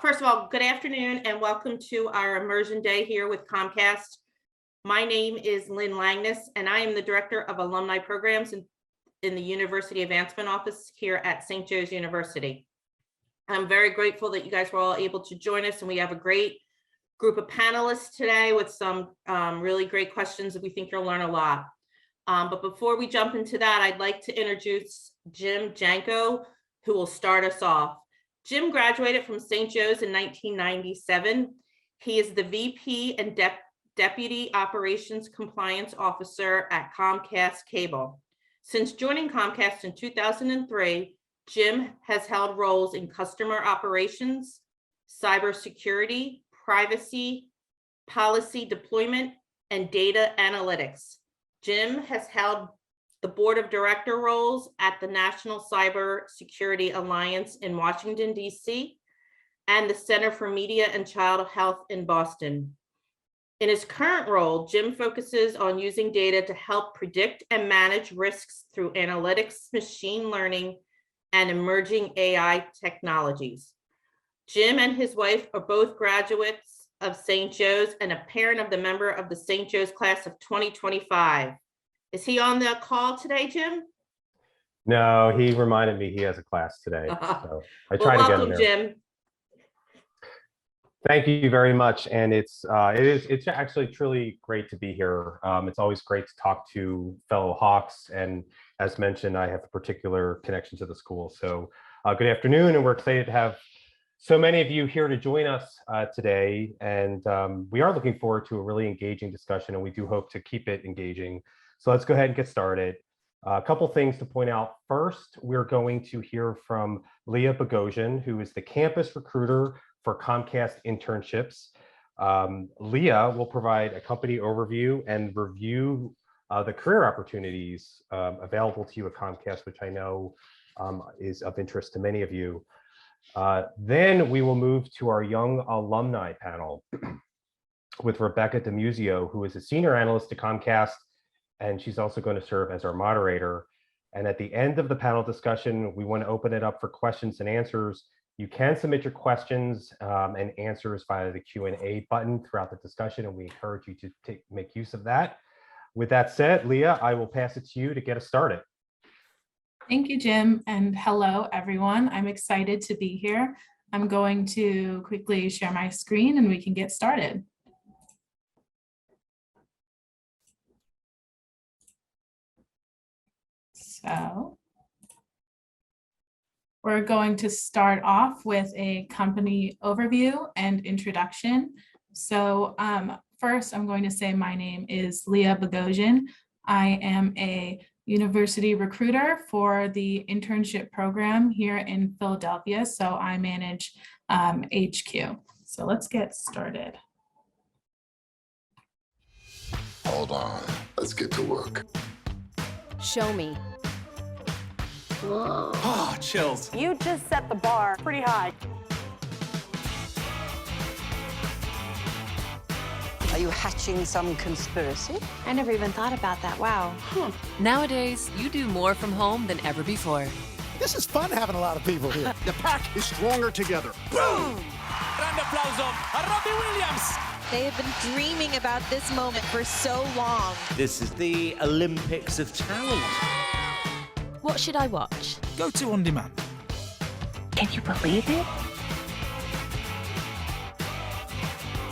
First of all, good afternoon and welcome to our immersion day here with Comcast. My name is Lynn Langness and I am the Director of Alumni Programs in the University Advancement Office here at St. Joe's University. I'm very grateful that you guys were all able to join us, and we have a great group of panelists today with some really great questions that we think you'll learn a lot. But before we jump into that, I'd like to introduce Jim Janco, who will start us off. Jim graduated from St. Joe's in 1997. He is the VP and Deputy Operations Compliance Officer at Comcast Cable. Since joining Comcast in 2003, Jim has held roles in customer operations, cybersecurity, privacy, policy deployment, and data analytics. Jim has held the board of director roles at the National Cyber Security Alliance in Washington, D.C., and the Center for Media and Child Health in Boston. In his current role, Jim focuses on using data to help predict and manage risks through analytics, machine learning, and emerging AI technologies. Jim and his wife are both graduates of St. Joe's and a parent of the member of the St. Joe's class of 2025. Is he on the call today, Jim? No, he reminded me he has a class today. So I tried to get him there. Jim. Thank you very much. And it's actually truly great to be here. It's always great to talk to fellow Hawks. And as mentioned, I have a particular connection to the school. So good afternoon, and we're excited to have so many of you here to join us today. And we are looking forward to a really engaging discussion, and we do hope to keep it engaging. So let's go ahead and get started. A couple things to point out. First, we're going to hear from Leah Bogosian, who is the campus recruiter for Comcast Internships. Leah will provide a company overview and review the career opportunities available to you at Comcast, which I know is of interest to many of you. Then we will move to our young alumni panel with Rebecca DeMuzio, who is a senior analyst at Comcast, and she's also going to serve as our moderator. And at the end of the panel discussion, we want to open it up for questions and answers. You can submit your questions and answers via the Q&A button throughout the discussion, and we encourage you to make use of that. With that said, Leah, I will pass it to you to get us started. Thank you, Jim, and hello, everyone. I'm excited to be here. I'm going to quickly share my screen and we can get started. So we're going to start off with a company overview and introduction. So first, I'm going to say my name is Leah Bogosian. I am a university recruiter for the internship program here in Philadelphia. So I manage HQ. So let's get started. Hold on, let's get to work. Show me. Whoa. Oh, chills. You just set the bar pretty high. Are you hatching some conspiracy? I never even thought about that. Wow. Nowadays, you do more from home than ever before. This is fun having a lot of people here. The pack is stronger together. Boom! Round applause of Robbie Williams. They have been dreaming about this moment for so long. This is the Olympics of talent. What should I watch? Go to On Demand. Can you believe it?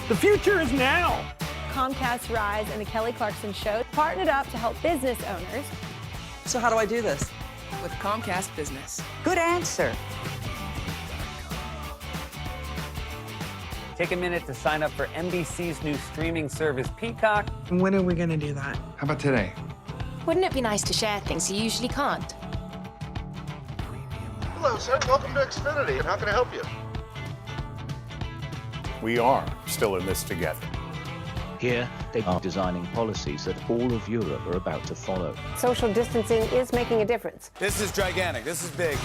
The future is now. Comcast Rise and the Kelly Clarkson Show partnered up to help business owners. So how do I do this? With Comcast Business. Good answer. Take a minute to sign up for NBC's new streaming service, Peacock. When are we going to do that? How about today? Wouldn't it be nice to share things you usually can't? Hello, sir. Welcome to Xfinity. How can I help you? We are still in this together. Here, they are designing policies that all of Europe are about to follow. Social distancing is making a difference. This is gigantic. This is big.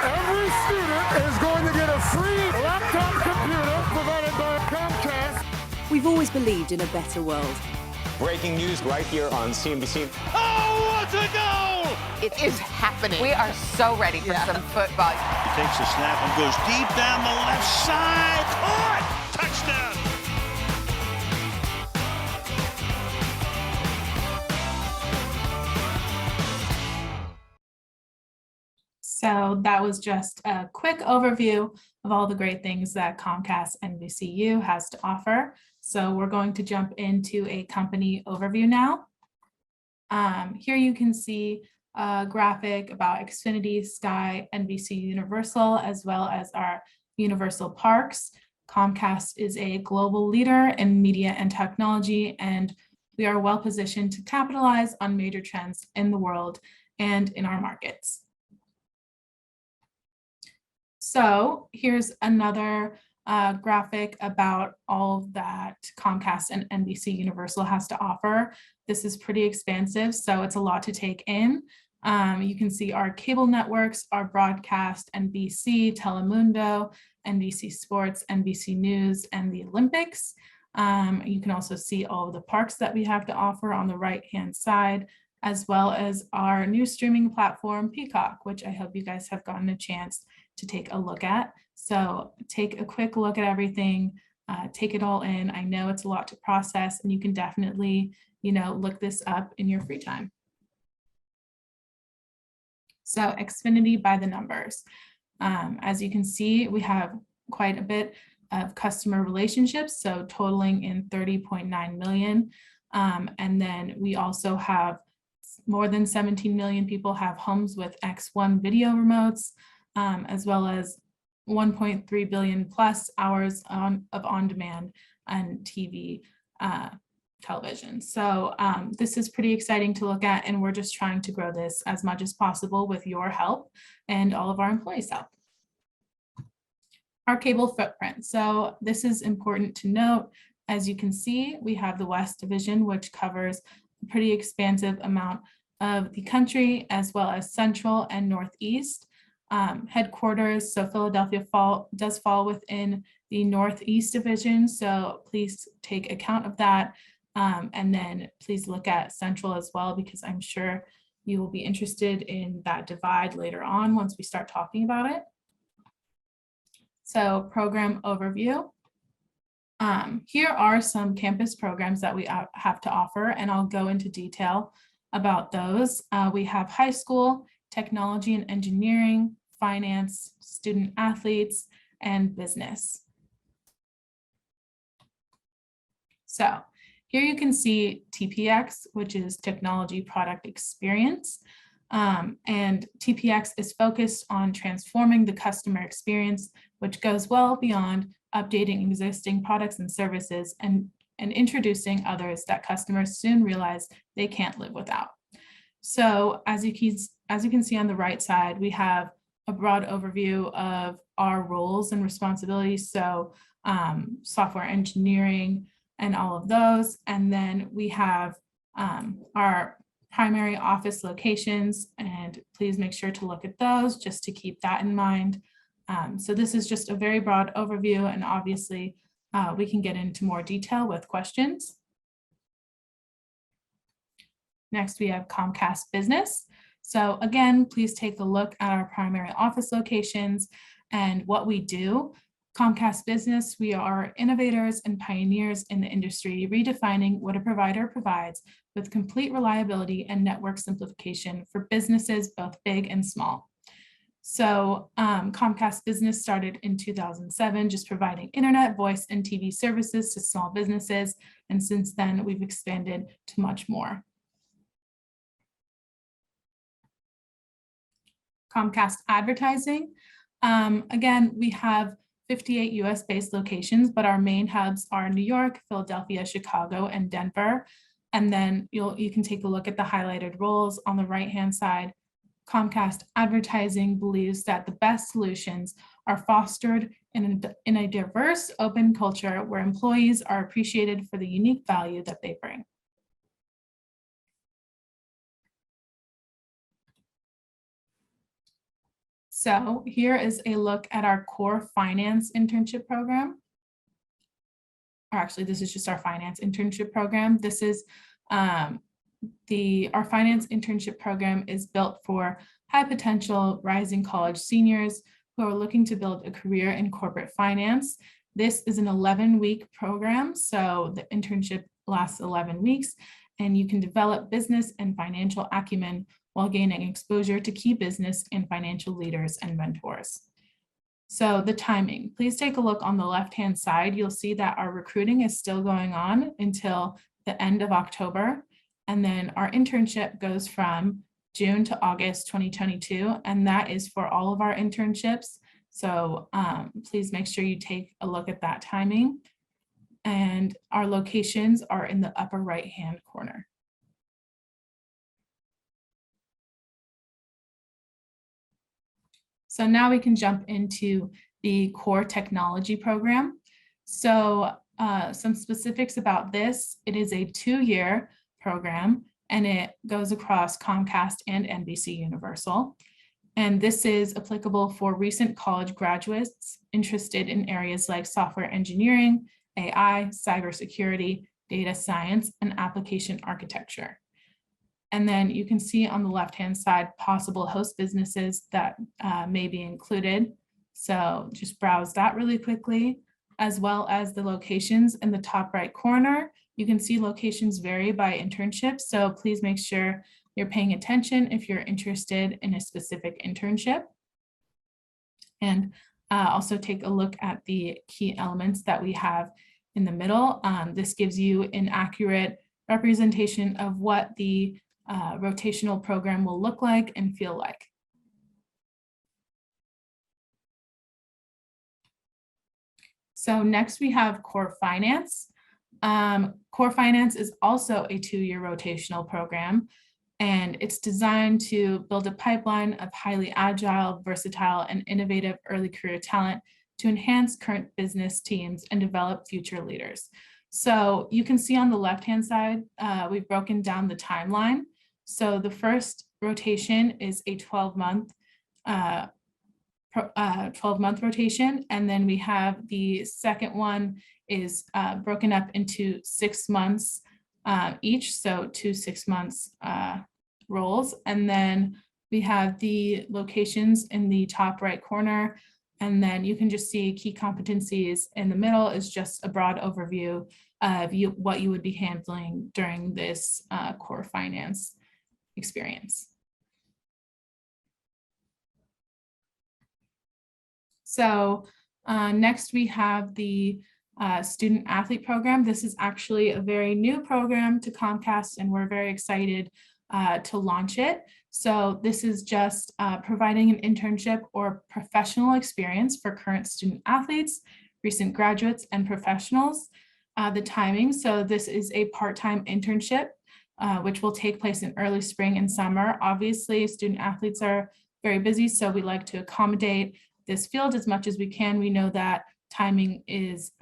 Every student is going to get a free laptop computer provided by Comcast. We've always believed in a better world. Breaking news right here on CNBC. Oh, what a goal! It is happening. We are so ready for some football. He takes a snap and goes deep down the left side. Caught! Touchdown! So that was just a quick overview of all the great things that Comcast NBCU has to offer. So we're going to jump into a company overview now. Here you can see a graphic about Xfinity, Sky, NBC Universal, as well as our Universal Parks. Comcast is a global leader in media and technology, and we are well positioned to capitalize on major trends in the world and in our markets. So here's another graphic about all that Comcast and NBC Universal has to offer. This is pretty expansive, so it's a lot to take in. You can see our cable networks, our broadcast, NBC, Telemundo, NBC Sports, NBC News, and the Olympics. You can also see all of the parks that we have to offer on the right-hand side, as well as our new streaming platform, Peacock, which I hope you guys have gotten a chance to take a look at. So take a quick look at everything, take it all in. I know it's a lot to process, and you can definitely, look this up in your free time. So Xfinity by the numbers. As you can see, we have quite a bit of customer relationships, so totaling in 30.9 million. And then we also have more than 17 million people have homes with X1 video remotes, as well as 1.3 billion plus hours of on-demand and TV television. So this is pretty exciting to look at, and we're just trying to grow this as much as possible with your help and all of our employees' help. Our cable footprint. So this is important to note. As you can see, we have the West Division, which covers a pretty expansive amount of the country, as well as Central and Northeast. Headquarters, so Philadelphia does fall within the Northeast Division, so please take account of that. And then please look at Central as well, because I'm sure you will be interested in that divide later on once we start talking about it. So program overview. Here are some campus programs that we have to offer, and I'll go into detail about those. We have high school, technology and engineering, finance, student athletes, and business. So here you can see TPX, which is Technology Product Experience. And TPX is focused on transforming the customer experience, which goes well beyond updating existing products and services and introducing others that customers soon realize they can't live without. So as you can see on the right side, we have a broad overview of our roles and responsibilities. So software engineering and all of those. And then we have our primary office locations, and please make sure to look at those just to keep that in mind. So this is just a very broad overview, and obviously we can get into more detail with questions. Next, we have Comcast Business. So again, please take a look at our primary office locations and what we do. Comcast Business, we are innovators and pioneers in the industry, redefining what a provider provides with complete reliability and network simplification for businesses both big and small. So Comcast Business started in 2007, just providing internet, voice, and TV services to small businesses. And since then, we've expanded to much more. Comcast Advertising. Again, we have 58 US-based locations, but our main hubs are New York, Philadelphia, Chicago, and Denver. And then you can take a look at the highlighted roles on the right-hand side. Comcast Advertising believes that the best solutions are fostered in a diverse, open culture where employees are appreciated for the unique value that they bring. So here is a look at our core finance internship program. Or actually, this is just our finance internship program. This is Our finance internship program is built for high potential rising college seniors who are looking to build a career in corporate finance. This is an 11-week program, so the internship lasts 11 weeks, and you can develop business and financial acumen while gaining exposure to key business and financial leaders and mentors. So the timing, please take a look on the left-hand side. You'll see that our recruiting is still going on until the end of October. And then our internship goes from June to August 2022, and that is for all of our internships. So please make sure you take a look at that timing. And our locations are in the upper right-hand corner. So now we can jump into the core technology program. So some specifics about this: it is a 2-year program and it goes across Comcast and NBC Universal. And this is applicable for recent college graduates interested in areas like software engineering, AI, cybersecurity, data science, and application architecture. And then you can see on the left-hand side possible host businesses that may be included. So just browse that really quickly, as well as the locations in the top right corner. You can see locations vary by internship, so please make sure you're paying attention if you're interested in a specific internship. And also take a look at the key elements that we have in the middle. This gives you an accurate representation of what the rotational program will look like and feel like. So next we have core finance. Core finance is also a 2-year rotational program, and it's designed to build a pipeline of highly agile, versatile, and innovative early career talent to enhance current business teams and develop future leaders. So you can see on the left-hand side, we've broken down the timeline. So the first rotation is a 12-month rotation, and then we have the second one is broken up into 6 months each, so 2 6 months roles. And then we have the locations in the top right corner, and then you can just see key competencies in the middle is just a broad overview of what you would be handling during this core finance experience. So next we have the student athlete program. This is actually a very new program to Comcast, and we're very excited to launch it. So this is just providing an internship or professional experience for current student athletes, recent graduates, and professionals. The timing, so this is a part-time internship, which will take place in early spring and summer. Obviously, student athletes are very busy, so we like to accommodate this field as much as we can. We know that timing is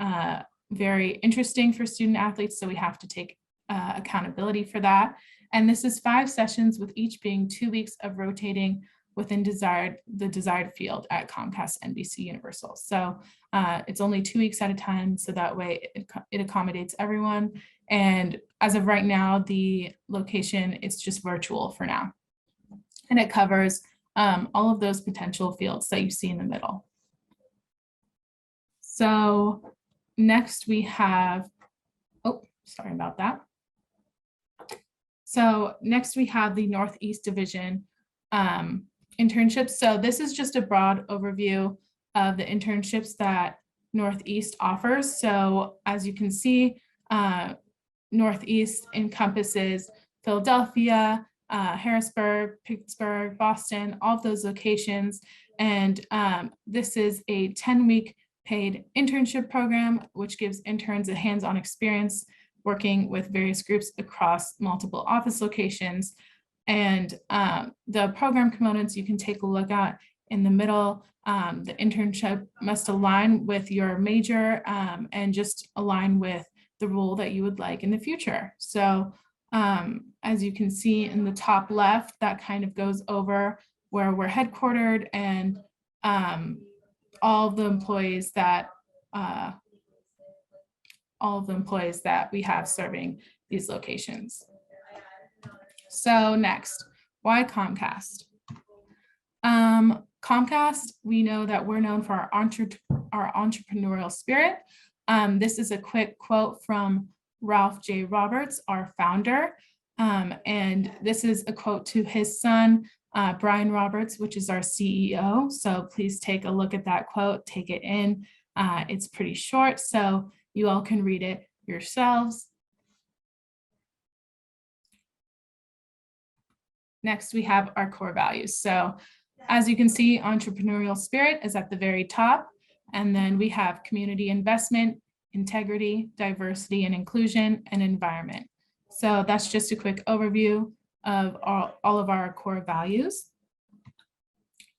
very interesting for student athletes, so we have to take accountability for that. And this is 5 sessions, with each being 2 weeks of rotating within the desired field at Comcast NBC Universal. So it's only 2 weeks at a time, so that way it accommodates everyone. And as of right now, the location, it's just virtual for now. And it covers all of those potential fields that you see in the middle. So next we have, oh, sorry about that. So next we have the Northeast Division internships. So this is just a broad overview of the internships that Northeast offers. So as you can see, Northeast encompasses Philadelphia, Harrisburg, Pittsburgh, Boston, all of those locations. And this is a 10-week paid internship program, which gives interns a hands-on experience working with various groups across multiple office locations. And the program components you can take a look at in the middle. The internship must align with your major and just align with the role that you would like in the future. So as you can see in the top left, that kind of goes over where we're headquartered and all of the employees that we have serving these locations. So next, why Comcast? Comcast, we know that we're known for our entrepreneurial spirit. This is a quick quote from Ralph J. Roberts, our founder. And this is a quote to his son, Brian Roberts, which is our CEO. So please take a look at that quote, take it in. It's pretty short, so you all can read it yourselves. Next, we have our core values. So as you can see, entrepreneurial spirit is at the very top. And then we have community investment, integrity, diversity and inclusion, and environment. So that's just a quick overview of all of our core values.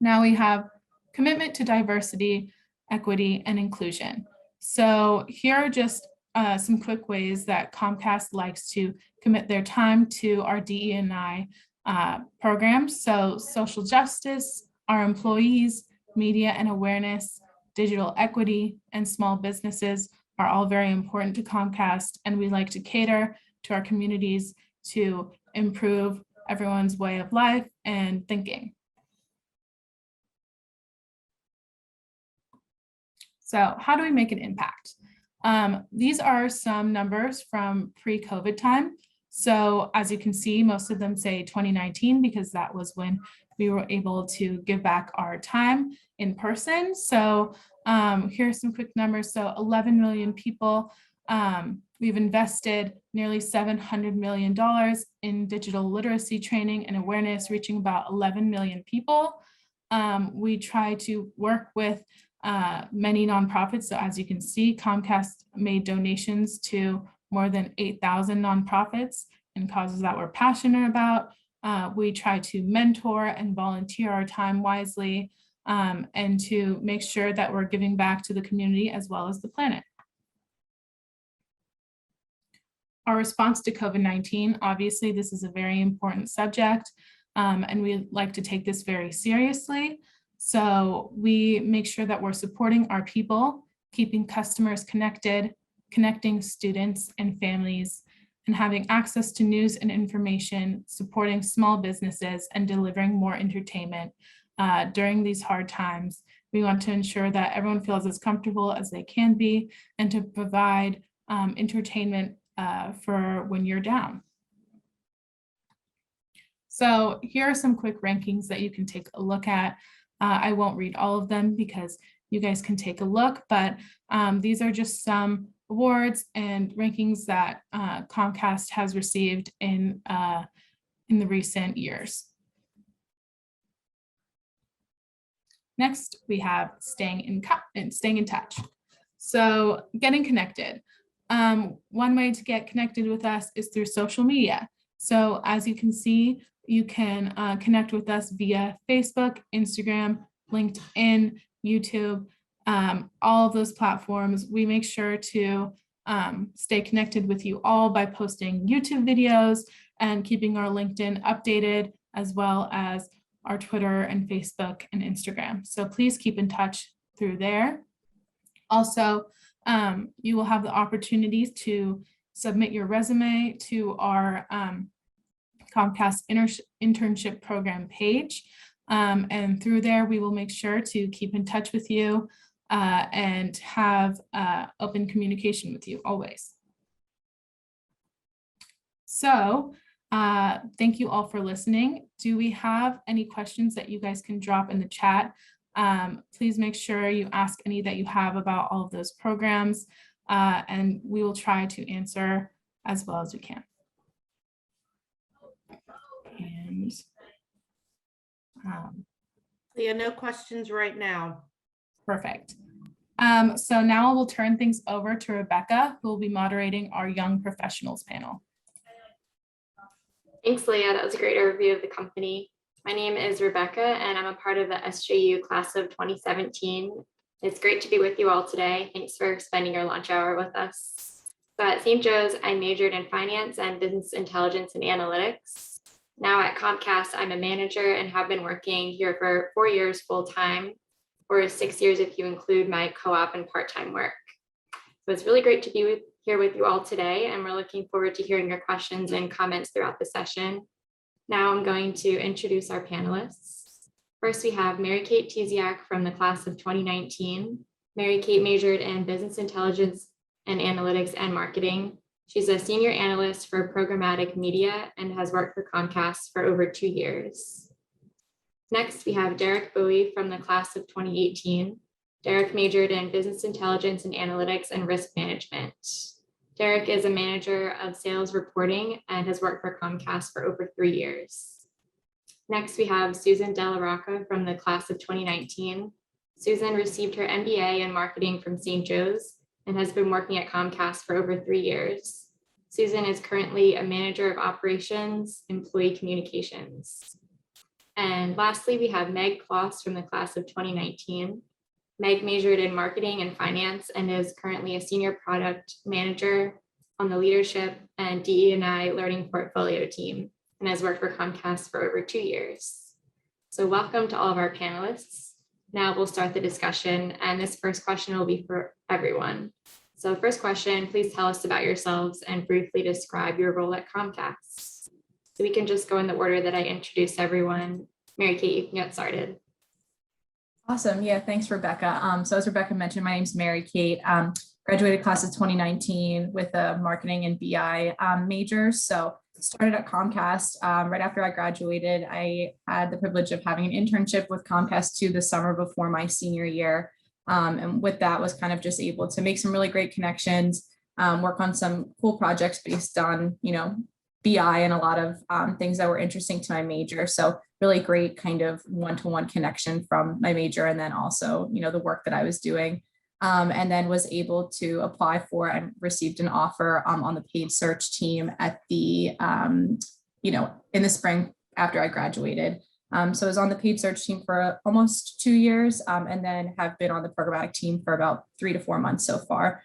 Now we have commitment to diversity, equity, and inclusion. So here are just some quick ways that Comcast likes to commit their time to our DE&I programs. So social justice, our employees, media and awareness, digital equity, and small businesses are all very important to Comcast, and we like to cater to our communities to improve everyone's way of life and thinking. So how do we make an impact? These are some numbers from pre-COVID time. So as you can see, most of them say 2019 because that was when we were able to give back our time in person. So here's some quick numbers. So 11 million people. We've invested nearly $700 million in digital literacy training and awareness, reaching about 11 million people. We try to work with many nonprofits. So as you can see, Comcast made donations to more than 8,000 nonprofits and causes that we're passionate about. We try to mentor and volunteer our time wisely and to make sure that we're giving back to the community as well as the planet. Our response to COVID-19, obviously, this is a very important subject, and we like to take this very seriously. So we make sure that we're supporting our people, keeping customers connected, connecting students and families, and having access to news and information, supporting small businesses, and delivering more entertainment during these hard times. We want to ensure that everyone feels as comfortable as they can be and to provide entertainment for when you're down. So here are some quick rankings that you can take a look at. I won't read all of them because you guys can take a look, but these are just some awards and rankings that Comcast has received in the recent years. Next, we have staying in touch. So getting connected. One way to get connected with us is through social media. So as you can see, you can connect with us via Facebook, Instagram, LinkedIn, YouTube, all of those platforms. We make sure to stay connected with you all by posting YouTube videos and keeping our LinkedIn updated, as well as our Twitter and Facebook and Instagram. So please keep in touch through there. Also, you will have the opportunity to submit your resume to our Comcast Internship program page. And through there, we will make sure to keep in touch with you and have open communication with you always. So thank you all for listening. Do we have any questions that you guys can drop in the chat? Please make sure you ask any that you have about all of those programs, and we will try to answer as well as we can. And Leah, no questions right now. Perfect. So now we'll turn things over to Rebecca, who will be moderating our Young Professionals panel. Thanks, Leah. That was a great overview of the company. My name is Rebecca, and I'm a part of the SJU class of 2017. It's great to be with you all today. Thanks for spending your lunch hour with us. So at St. Joe's, I majored in finance and business intelligence and analytics. Now at Comcast, I'm a manager and have been working here for 4 years full-time, or 6 years if you include my co-op and part-time work. So it's really great to be here with you all today, and we're looking forward to hearing your questions and comments throughout the session. Now I'm going to introduce our panelists. First, we have Mary Kate Tiziak from the class of 2019. Mary Kate majored in business intelligence and analytics and marketing. She's a senior analyst for programmatic media and has worked for Comcast for over 2 years. Next, we have Derek Bowie from the class of 2018. Derek majored in business intelligence and analytics and risk management. Derek is a manager of sales reporting and has worked for Comcast for over 3 years. Next, we have Susan Delaraco from the class of 2019. Susan received her MBA in marketing from St. Joe's and has been working at Comcast for over 3 years. Susan is currently a manager of operations, employee communications. And lastly, we have Meg Kloss from the class of 2019. Meg majored in marketing and finance and is currently a senior product manager on the leadership and DE&I learning portfolio team and has worked for Comcast for over 2 years. So welcome to all of our panelists. Now we'll start the discussion, and this first question will be for everyone. So first question, please tell us about yourselves and briefly describe your role at Comcast. So we can just go in the order that I introduced everyone. Mary Kate, you can get started. Awesome. Yeah, thanks, Rebecca. So as Rebecca mentioned, my name is Mary Kate. Graduated class of 2019 with a marketing and BI major. So started at Comcast. Right after I graduated, I had the privilege of having an internship with Comcast the summer before my senior year. And with that was kind of just able to make some really great connections, work on some cool projects based on, BI and a lot of things that were interesting to my major. So really great kind of one-to-one connection from my major and then also, the work that I was doing. And then was able to apply for and received an offer on the paid search team at the, in the spring after I graduated. So I was on the paid search team for almost 2 years and then have been on the programmatic team for about 3 to 4 months so far.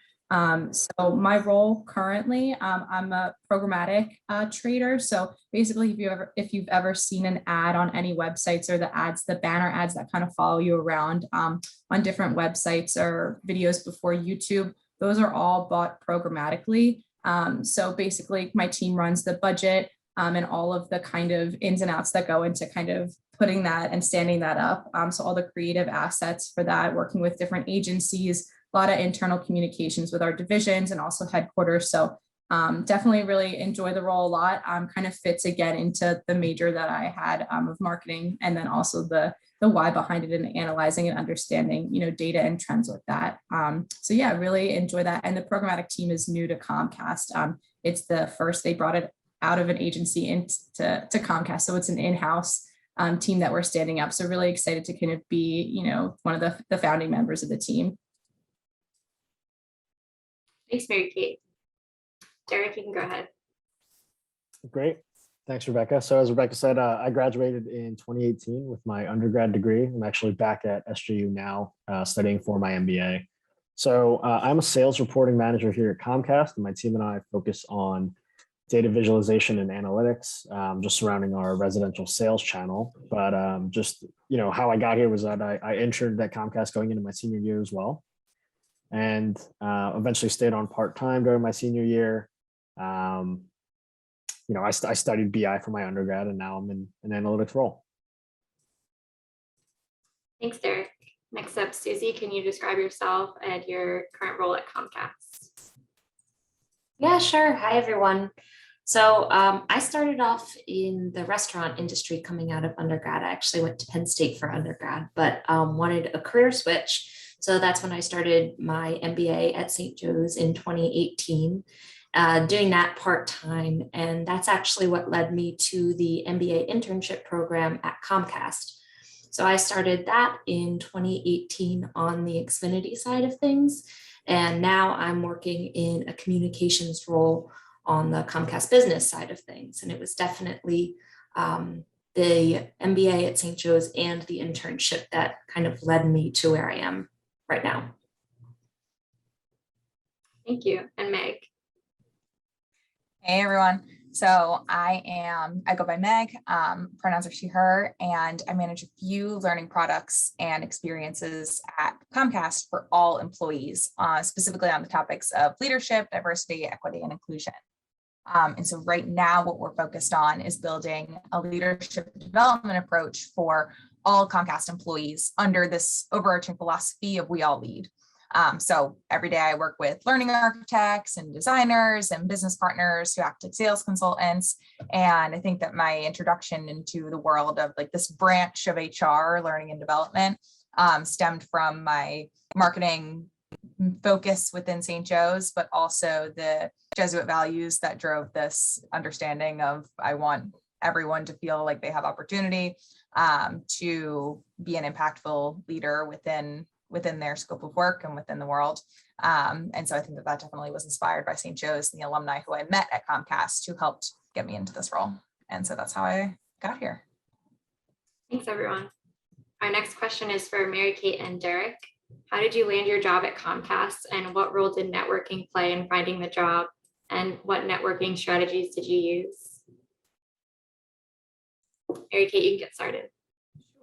So my role currently, I'm a programmatic trader. So basically, if you've ever seen an ad on any websites or the banner ads that kind of follow you around on different websites or videos before YouTube, those are all bought programmatically. So basically, my team runs the budget and all of the kind of ins and outs that go into kind of putting that and standing that up. So all the creative assets for that, working with different agencies, a lot of internal communications with our divisions and also headquarters. So definitely really enjoy the role a lot. Kind of fits again into the major that I had of marketing, and then also the why behind it and analyzing and understanding, data and trends with that. So yeah, really enjoy that. And the programmatic team is new to Comcast. It's the first, they brought it out of an agency into Comcast. So it's an in-house team that we're standing up. So really excited to kind of be, one of the founding members of the team. Thanks, Mary Kate. Derek, you can go ahead. Great. Thanks, Rebecca. So as Rebecca said, I graduated in 2018 with my undergrad degree. I'm actually back at SJU now studying for my MBA. So I'm a sales reporting manager here at Comcast, and my team and I focus on data visualization and analytics, just surrounding our residential sales channel. But just, how I got here was that I interned at Comcast going into my senior year as well. And eventually stayed on part-time during my senior year. I studied BI for my undergrad, and now I'm in an analytics role. Thanks, Derek. Next up, Susie, can you describe yourself and your current role at Comcast? Yeah, sure. Hi, everyone. So I started off in the restaurant industry coming out of undergrad. I actually went to Penn State for undergrad, but wanted a career switch. So that's when I started my MBA at St. Joe's in 2018, doing that part-time. And that's actually what led me to the MBA internship program at Comcast. So I started that in 2018 on the Xfinity side of things. And now I'm working in a communications role on the Comcast Business side of things. And it was definitely the MBA at St. Joe's and the internship that kind of led me to where I am right now. Thank you. And Meg. Hey, everyone. So I go by Meg, pronouns are she, her, and I manage a few learning products and experiences at Comcast for all employees, specifically on the topics of leadership, diversity, equity, and inclusion. And so right now, what we're focused on is building a leadership development approach for all Comcast employees under this overarching philosophy of we all lead. So every day I work with learning architects and designers and business partners who act like sales consultants. And I think that my introduction into the world of like this branch of HR, learning and development, stemmed from my marketing focus within St. Joe's, but also the Jesuit values that drove this understanding of I want everyone to feel like they have opportunity to be an impactful leader within their scope of work and within the world. And so I think that definitely was inspired by St. Joe's and the alumni who I met at Comcast who helped get me into this role. And so that's how I got here. Thanks, everyone. Our next question is for Mary Kate and Derek. How did you land your job at Comcast, and what role did networking play in finding the job, and what networking strategies did you use? Mary Kate, you can get started.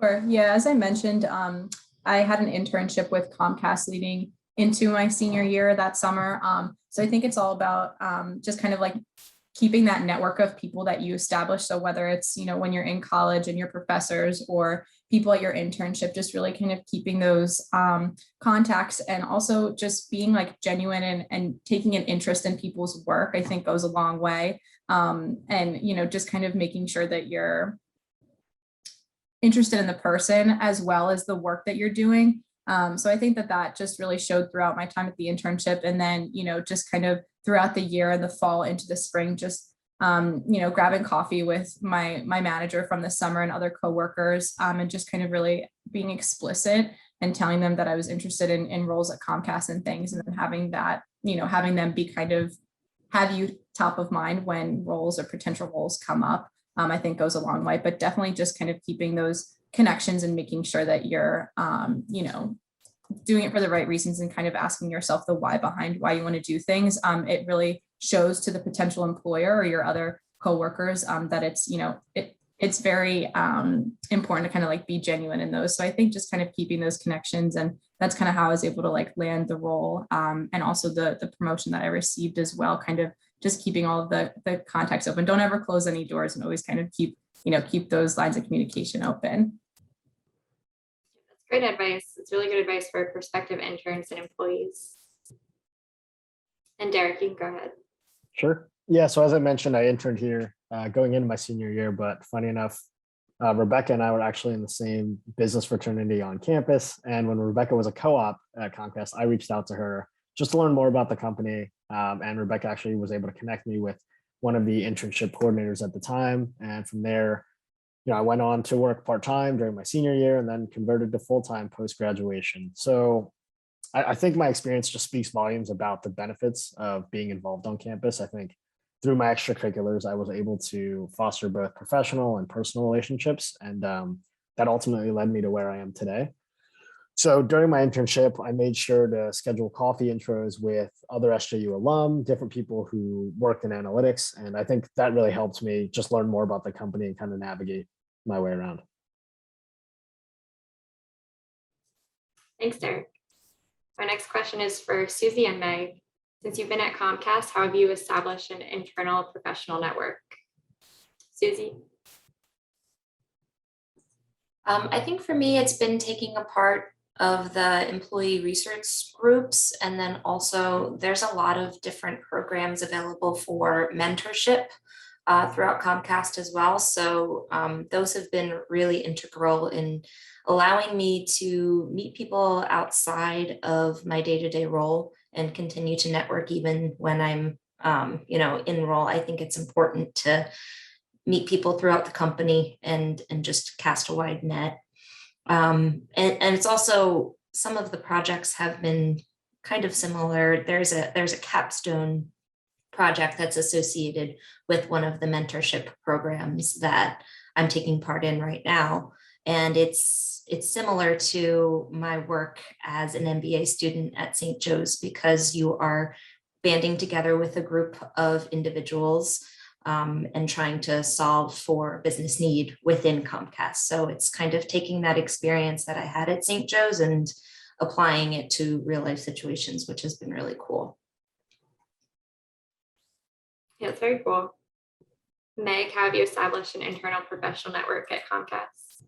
Sure. Yeah, as I mentioned, I had an internship with Comcast leading into my senior year that summer. So I think it's all about just kind of like keeping that network of people that you establish. So whether it's, when you're in college and your professors or people at your internship, just really kind of keeping those contacts, and also just being like genuine and taking an interest in people's work, I think goes a long way. And, just kind of making sure that you're interested in the person as well as the work that you're doing. So I think that just really showed throughout my time at the internship, and then, just kind of throughout the year and the fall into the spring, just, grabbing coffee with my manager from the summer and other coworkers, and just kind of really being explicit and telling them that I was interested in roles at Comcast and things, and then having that, having them be kind of have you top of mind when roles or potential roles come up, I think goes a long way. But definitely just kind of keeping those connections and making sure that you're, doing it for the right reasons, and kind of asking yourself the why behind why you want to do things. It really shows to the potential employer or your other coworkers that it's, it's very important to kind of like be genuine in those. So I think just kind of keeping those connections, and that's kind of how I was able to like land the role, and also the promotion that I received as well, kind of just keeping all of the contacts open. Don't ever close any doors, and always kind of keep those lines of communication open. That's great advice. It's really good advice for prospective interns and employees. And Derek, you can go ahead. Sure. Yeah. So as I mentioned, I interned here going into my senior year, but funny enough, Rebecca and I were actually in the same business fraternity on campus. And when Rebecca was a co-op at Comcast, I reached out to her just to learn more about the company. And Rebecca actually was able to connect me with one of the internship coordinators at the time. And from there, I went on to work part-time during my senior year and then converted to full-time post-graduation. So I think my experience just speaks volumes about the benefits of being involved on campus. I think through my extracurriculars, I was able to foster both professional and personal relationships. And that ultimately led me to where I am today. So during my internship, I made sure to schedule coffee intros with other SJU alum, different people who worked in analytics. And I think that really helped me just learn more about the company and kind of navigate my way around. Thanks, Derek. Our next question is for Susie and Meg. Since you've been at Comcast, how have you established an internal professional network? Susie? I think for me, it's been taking a part of the employee research groups. And then also there's a lot of different programs available for mentorship throughout Comcast as well. So those have been really integral in allowing me to meet people outside of my day-to-day role and continue to network even when I'm, in role. I think it's important to meet people throughout the company and just cast a wide net. And it's also, some of the projects have been kind of similar. There's a capstone project that's associated with one of the mentorship programs that I'm taking part in right now. And it's similar to my work as an MBA student at St. Joe's, because you are banding together with a group of individuals and trying to solve for business need within Comcast. So it's kind of taking that experience that I had at St. Joe's and applying it to real life situations, which has been really cool. Yeah, it's very cool. Meg, how have you established an internal professional network at Comcast?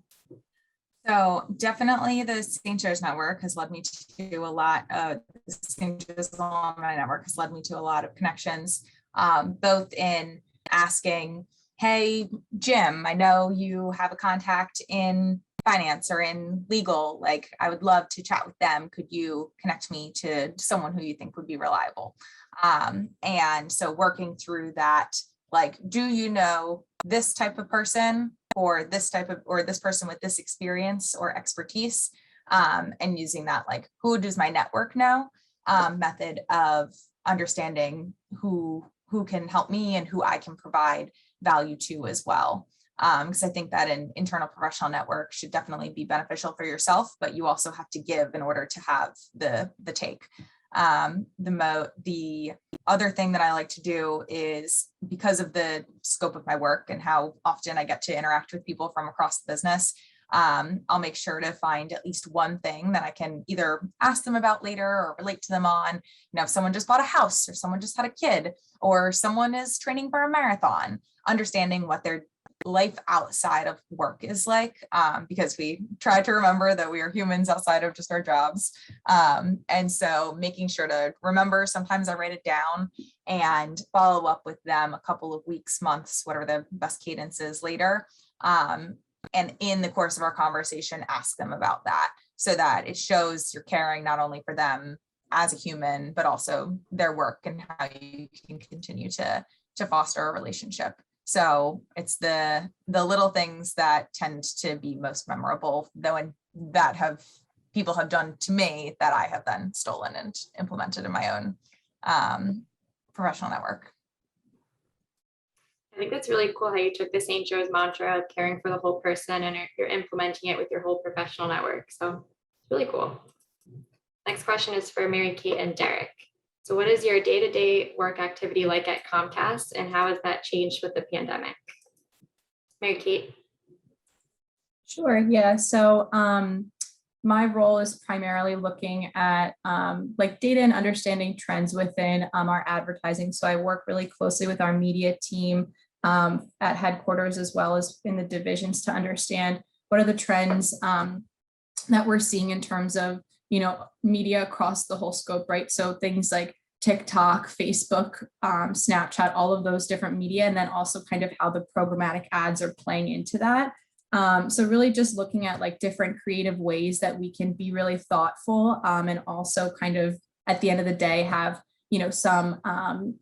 So definitely the St. Joe's network has led me to a lot of the St. Joe's alumni network has led me to a lot of connections, both in asking, hey, Jim, I know you have a contact in finance or in legal, like I would love to chat with them. Could you connect me to someone who you think would be reliable? And so working through that, like, do you know this type of person or this type of, or this person with this experience or expertise, and using that, like, who does my network know, method of understanding who can help me and who I can provide value to as well. Because I think that an internal professional network should definitely be beneficial for yourself, but you also have to give in order to have the take. The other thing that I like to do is, because of the scope of my work and how often I get to interact with people from across the business, I'll make sure to find at least one thing that I can either ask them about later or relate to them on. You know, if someone just bought a house or someone just had a kid or someone is training for a marathon, understanding what their life outside of work is like, because we try to remember that we are humans outside of just our jobs. And so making sure to remember, sometimes I write it down and follow up with them a couple of weeks, months, whatever the best cadence is later. And in the course of our conversation, ask them about that so that it shows you're caring not only for them as a human, but also their work and how you can continue to foster a relationship. So it's the little things that tend to be most memorable, though, and that people have done to me that I have then stolen and implemented in my own professional network. I think that's really cool how you took the St. Joe's mantra of caring for the whole person and you're implementing it with your whole professional network. So it's really cool. Next question is for Mary Kate and Derek. So what is your day-to-day work activity like at Comcast, and how has that changed with the pandemic? Mary Kate. Sure, yeah. So my role is primarily looking at like data and understanding trends within our advertising. So I work really closely with our media team at headquarters as well as in the divisions to understand what are the trends that we're seeing in terms of, you know, media across the whole scope, right? So things like TikTok, Facebook, Snapchat, all of those different media, and then also kind of how the programmatic ads are playing into that. So really just looking at like different creative ways that we can be really thoughtful and also kind of at the end of the day have, you know, some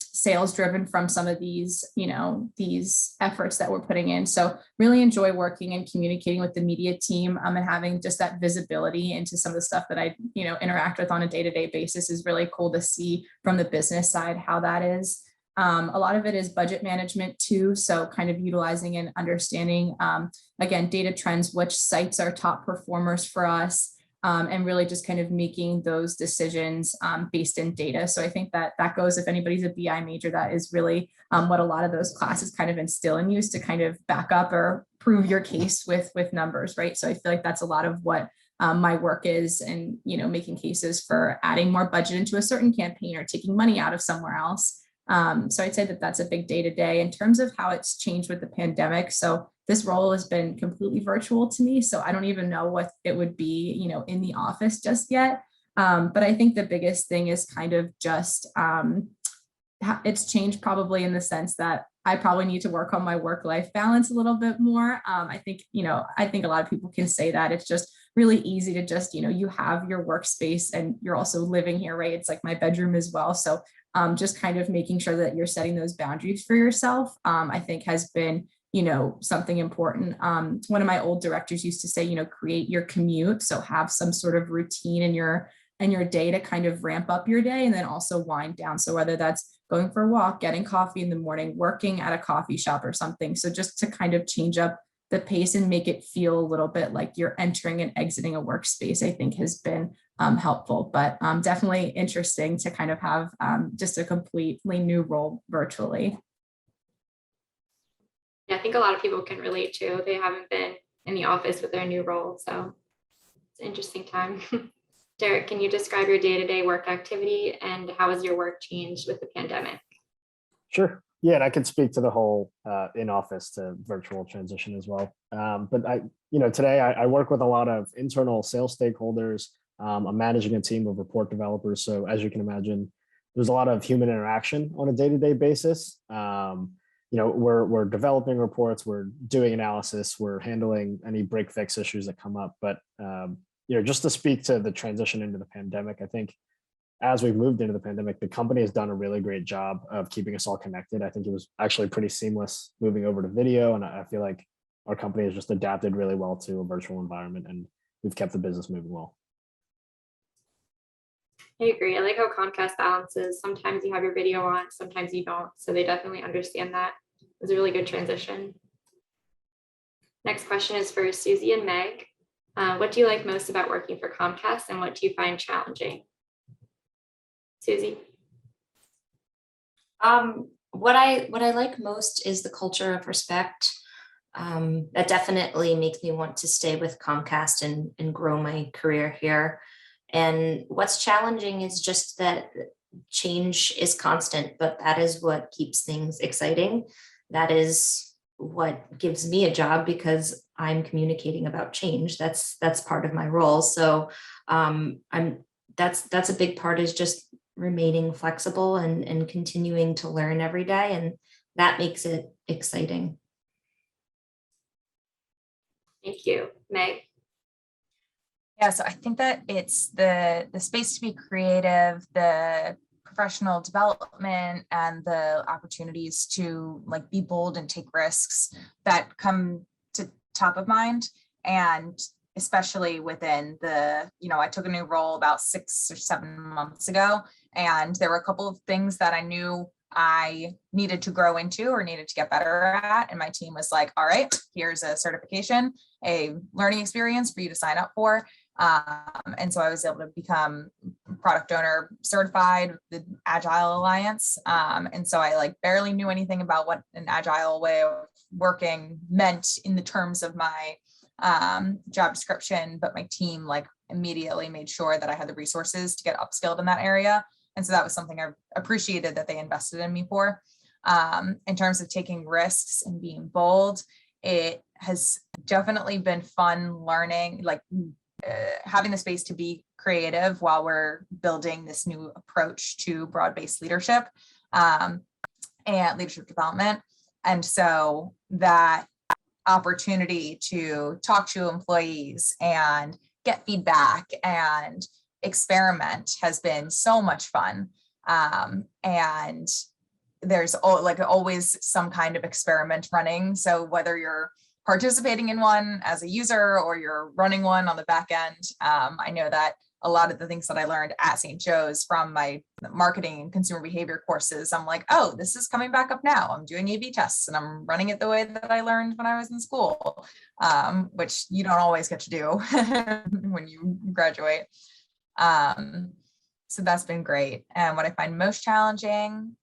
sales driven from some of these, you know, these efforts that we're putting in. So really enjoy working and communicating with the media team and having just that visibility into some of the stuff that I, you know, interact with on a day-to-day basis is really cool to see from the business side how that is. A lot of it is budget management too. So kind of utilizing and understanding, again, data trends, which sites are top performers for us, and really just kind of making those decisions based in data. So I think that that goes, if anybody's a BI major, that is really what a lot of those classes kind of instill in you, to kind of back up or prove your case with numbers, right? So I feel like that's a lot of what my work is, and, you know, making cases for adding more budget into a certain campaign or taking money out of somewhere else. So I'd say that that's a big day-to-day in terms of how it's changed with the pandemic. So this role has been completely virtual to me. So I don't even know what it would be, you know, in the office just yet. But I think the biggest thing is kind of just, it's changed probably in the sense that I probably need to work on my work-life balance a little bit more. I think, you know, I think a lot of people can say that it's just really easy to just, you know, you have your workspace and you're also living here, right? It's like my bedroom as well. So just kind of making sure that you're setting those boundaries for yourself, I think has been, you know, something important. One of my old directors used to say, you know, create your commute. So have some sort of routine in your day to kind of ramp up your day and then also wind down. So whether that's going for a walk, getting coffee in the morning, working at a coffee shop or something. So just to kind of change up the pace and make it feel a little bit like you're entering and exiting a workspace, I think has been helpful, but definitely interesting to kind of have just a completely new role virtually. Yeah, I think a lot of people can relate to. They haven't been in the office with their new role, so it's an interesting time. Derek, can you describe your day-to-day work activity and how has your work changed with the pandemic? Sure. Yeah, and I could speak to the whole in-office to virtual transition as well. But today I work with a lot of internal sales stakeholders. I'm managing a team of report developers. So as you can imagine, there's a lot of human interaction on a day-to-day basis. We're developing reports, we're doing analysis, we're handling any break fix issues that come up. But just to speak to the transition into the pandemic, I think as we've moved into the pandemic, the company has done a really great job of keeping us all connected. I think it was actually pretty seamless moving over to video. And I feel like our company has just adapted really well to a virtual environment, and we've kept the business moving well. I agree. I like how Comcast balances. Sometimes you have your video on, sometimes you don't. So they definitely understand that. It was a really good transition. Next question is for Susie and Meg. What do you like most about working for Comcast, and what do you find challenging? Susie? What I like most is the culture of respect. That definitely makes me want to stay with Comcast and grow my career here. And what's challenging is just that change is constant, but that is what keeps things exciting. That is what gives me a job, because I'm communicating about change. That's part of my role. So that's a big part, is just remaining flexible and continuing to learn every day. And that makes it exciting. Thank you. Meg? Yeah, so I think that it's the space to be creative, the professional development, and the opportunities to be bold and take risks that come to top of mind. And especially within I took a new role about 6 or 7 months ago, and there were a couple of things that I knew I needed to grow into or needed to get better at. And my team was like, all right, here's a certification, a learning experience for you to sign up for. And so I was able to become product owner certified with the Agile Alliance. And so I barely knew anything about what an agile way of working meant in the terms of my job description, but my team immediately made sure that I had the resources to get upskilled in that area. And so that was something I appreciated that they invested in me for. In terms of taking risks and being bold, it has definitely been fun learning, having the space to be creative while we're building this new approach to broad-based leadership and leadership development. And so that opportunity to talk to employees and get feedback and experiment has been so much fun. And there's always some kind of experiment running. So whether you're participating in one as a user or you're running one on the back end, I know that a lot of the things that I learned at St. Joe's from my marketing and consumer behavior courses, I'm like, oh, this is coming back up now. I'm doing A/B tests and I'm running it the way that I learned when I was in school, which you don't always get to do when you graduate. So that's been great. And what I find most challenging,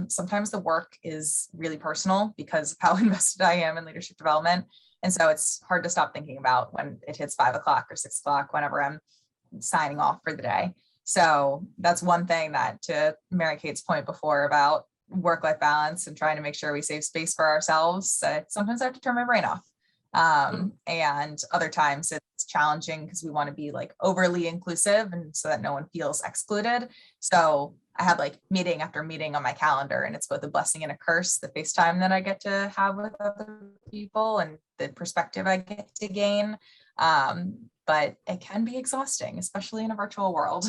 sometimes the work is really personal because of how invested I am in leadership development. And so it's hard to stop thinking about when it hits 5 o'clock or 6 o'clock, whenever I'm signing off for the day. So that's one thing that, to Mary Kate's point before about work-life balance and trying to make sure we save space for ourselves, sometimes I have to turn my brain off. And other times it's challenging because we want to be overly inclusive and so that no one feels excluded. So I have meeting after meeting on my calendar, and it's both a blessing and a curse, the FaceTime that I get to have with other people and the perspective I get to gain. But it can be exhausting, especially in a virtual world.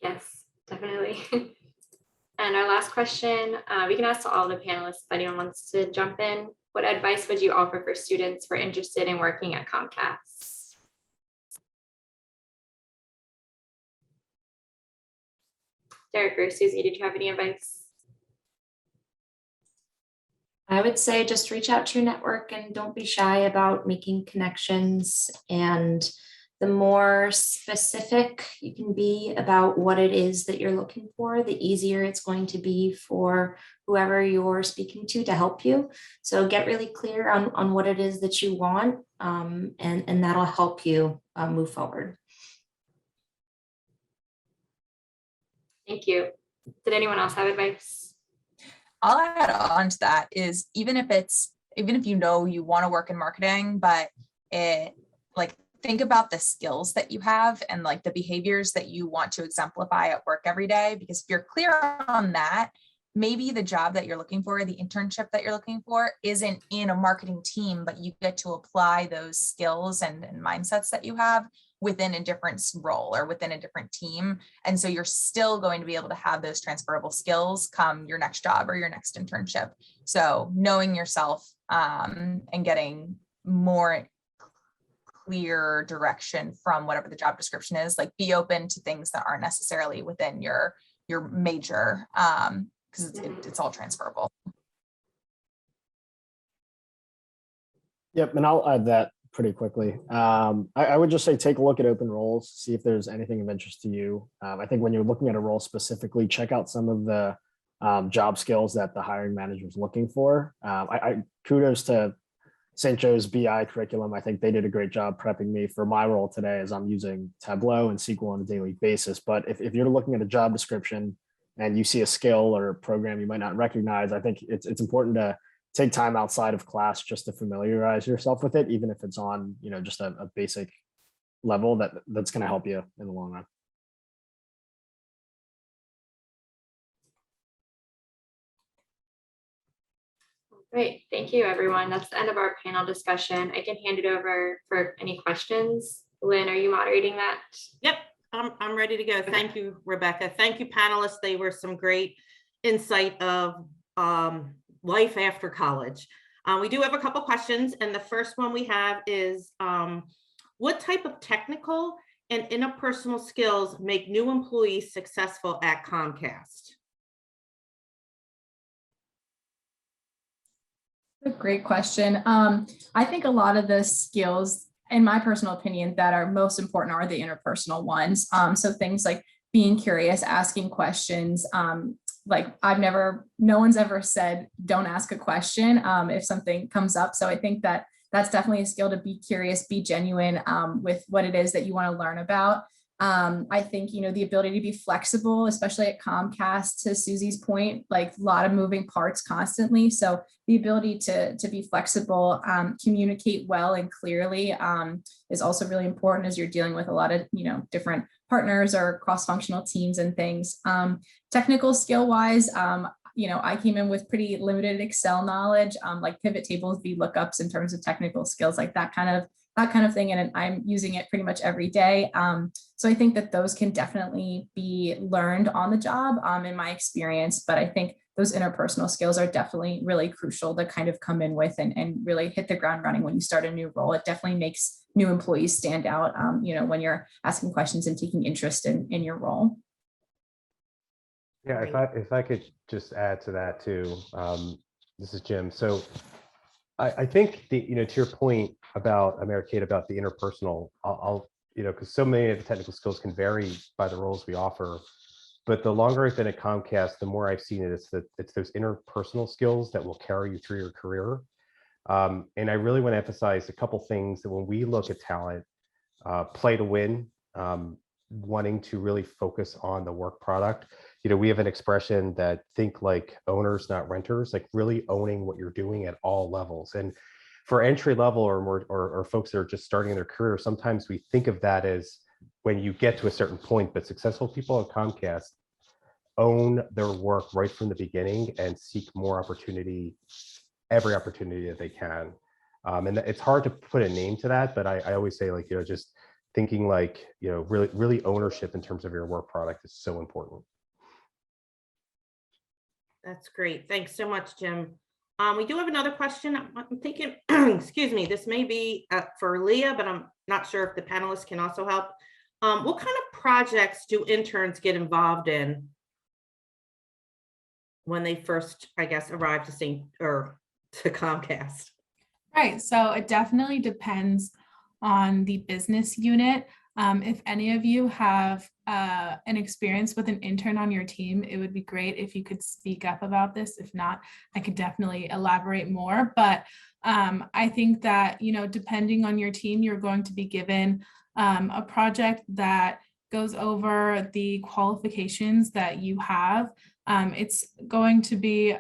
Yes, definitely. And our last question, we can ask to all the panelists if anyone wants to jump in. What advice would you offer for students who are interested in working at Comcast? Derek or Susie, did you have any advice? I would say just reach out to your network and don't be shy about making connections. And the more specific you can be about what it is that you're looking for, the easier it's going to be for whoever you're speaking to help you. So get really clear on what it is that you want, and that'll help you move forward. Thank you. Did anyone else have advice? I'll add on to that is even if you know you want to work in marketing, but think about the skills that you have and like the behaviors that you want to exemplify at work every day, because if you're clear on that, maybe the job that you're looking for, the internship that you're looking for isn't in a marketing team, but you get to apply those skills and mindsets that you have within a different role or within a different team. And so you're still going to be able to have those transferable skills come your next job or your next internship. So knowing yourself and getting more clear direction from whatever the job description is, like be open to things that aren't necessarily within your major, because it's all transferable. Yep, and I'll add that pretty quickly. I would just say take a look at open roles, see if there's anything of interest to you. I think when you're looking at a role specifically, check out some of the job skills that the hiring manager is looking for. I kudos to St. Joe's BI curriculum. I think they did a great job prepping me for my role today as I'm using Tableau and SQL on a daily basis. But if you're looking at a job description and you see a skill or a program you might not recognize, I think it's important to take time outside of class just to familiarize yourself with it, even if it's on, just a basic level that's going to help you in the long run. Great, thank you, everyone. That's the end of our panel discussion. I can hand it over for any questions. Lynn, are you moderating that? Yep, I'm ready to go. Thank you, Rebecca. Thank you, panelists. They were some great insight of life after college. We do have a couple questions, and the first one we have is, what type of technical and interpersonal skills make new employees successful at Comcast? A great question. I think a lot of the skills, in my personal opinion, that are most important are the interpersonal ones. So things like being curious, asking questions. No one's ever said, don't ask a question if something comes up. So I think that that's definitely a skill to be curious, be genuine with what it is that you want to learn about. I think, the ability to be flexible, especially at Comcast, to Susie's point, like a lot of moving parts constantly. So the ability to be flexible, communicate well and clearly is also really important as you're dealing with a lot of, different partners or cross-functional teams and things. Technical skill wise, I came in with pretty limited Excel knowledge, like pivot tables, VLOOKUPs in terms of technical skills, like that kind of thing. And I'm using it pretty much every day. So I think that those can definitely be learned on the job in my experience. But I think those interpersonal skills are definitely really crucial to kind of come in with and really hit the ground running when you start a new role. It definitely makes new employees stand out, when you're asking questions and taking interest in your role. Yeah, if I could just add to that too, this is Jim. So I think to your point about Kate, about the interpersonal, I'll because so many of the technical skills can vary by the roles we offer. But the longer I've been at Comcast, the more I've seen it. It's those interpersonal skills that will carry you through your career. And I really want to emphasize a couple things that when we look at talent, play to win, wanting to really focus on the work product. We have an expression that think like owners, not renters, like really owning what you're doing at all levels. And for entry level or folks that are just starting their career, sometimes we think of that as when you get to a certain point, but successful people at Comcast own their work right from the beginning and seek more opportunity, every opportunity that they can. And it's hard to put a name to that, but I always say just thinking really ownership in terms of your work product is so important. That's great. Thanks so much, Jim. We do have another question. I'm thinking, excuse me, this may be for Leah, but I'm not sure if the panelists can also help. What kind of projects do interns get involved in when they first, I guess, arrive to Comcast? Right. So it definitely depends on the business unit. If any of you have an experience with an intern on your team, it would be great if you could speak up about this. If not, I could definitely elaborate more. But I think that, depending on your team, you're going to be given a project that goes over the qualifications that you have It's going to be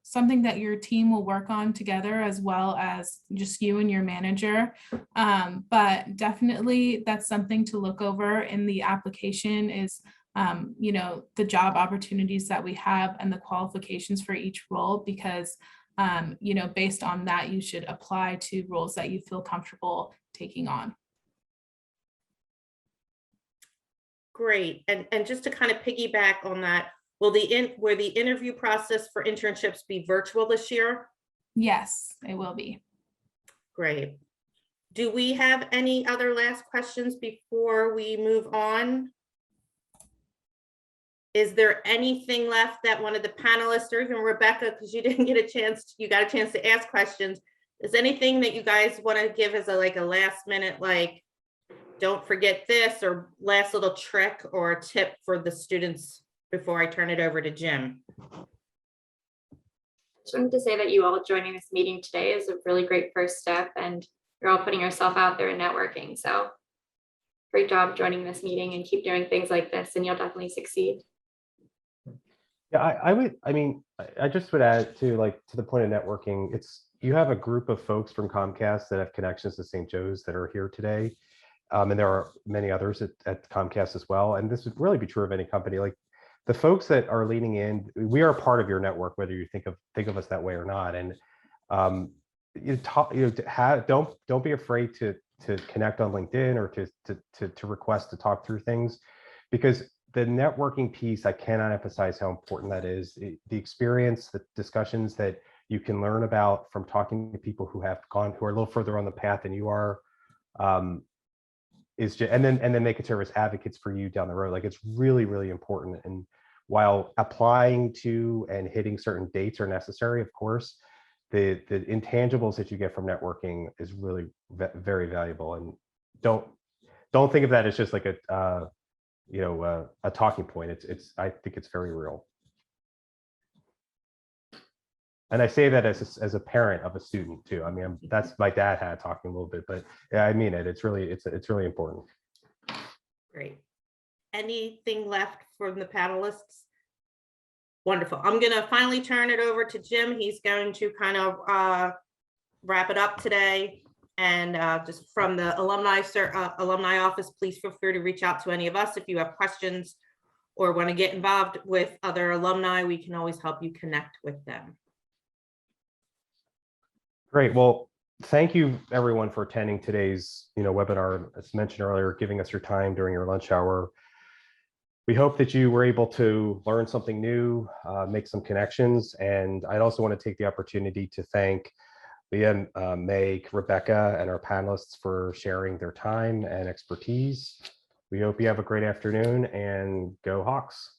something that your team will work on together, as well as just you and your manager. But definitely that's something to look over in the application is, the job opportunities that we have and the qualifications for each role, because, based on that, you should apply to roles that you feel comfortable taking on. Great. And just to kind of piggyback on that, will the interview process for internships be virtual this year? Yes, it will be. Great. Do we have any other last questions before we move on? Is there anything left that one of the panelists, or even Rebecca, because you didn't get a chance, you got a chance to ask questions. Is anything that you guys want to give as a last minute, like, don't forget this, or last little trick or a tip for the students before I turn it over to Jim? Just wanted to say that you all joining this meeting today is a really great first step, and you're all putting yourself out there and networking. So great job joining this meeting, and keep doing things like this and you'll definitely succeed. Yeah, I just would add to the point of networking, you have a group of folks from Comcast that have connections to St. Joe's that are here today. And there are many others at Comcast as well. And this would really be true of any company. Like the folks that are leaning in, we are part of your network, whether you think of us that way or not. And don't be afraid to connect on LinkedIn or to request to talk through things, because the networking piece, I cannot emphasize how important that is. The experience, the discussions that you can learn about from talking to people who are a little further on the path than you are, is just, and then they can serve as advocates for you down the road. Like, it's really, really important. And while applying to and hitting certain dates are necessary, of course, the intangibles that you get from networking is really very valuable. And don't think of that as just like a talking point. I think it's very real. And I say that as a parent of a student too. I mean, that's my dad had talking a little bit, but yeah, I mean it. It's really important. Great. Anything left from the panelists? Wonderful. I'm going to finally turn it over to Jim. He's going to kind of wrap it up today. And just from the alumni office, please feel free to reach out to any of us if you have questions or want to get involved with other alumni. We can always help you connect with them. Great. Well, thank you everyone for attending today's webinar. As mentioned earlier, giving us your time during your lunch hour. We hope that you were able to learn something new, make some connections, and I'd also want to take the opportunity to thank Leah, Meg, Rebecca, and our panelists for sharing their time and expertise. We hope you have a great afternoon, and go Hawks.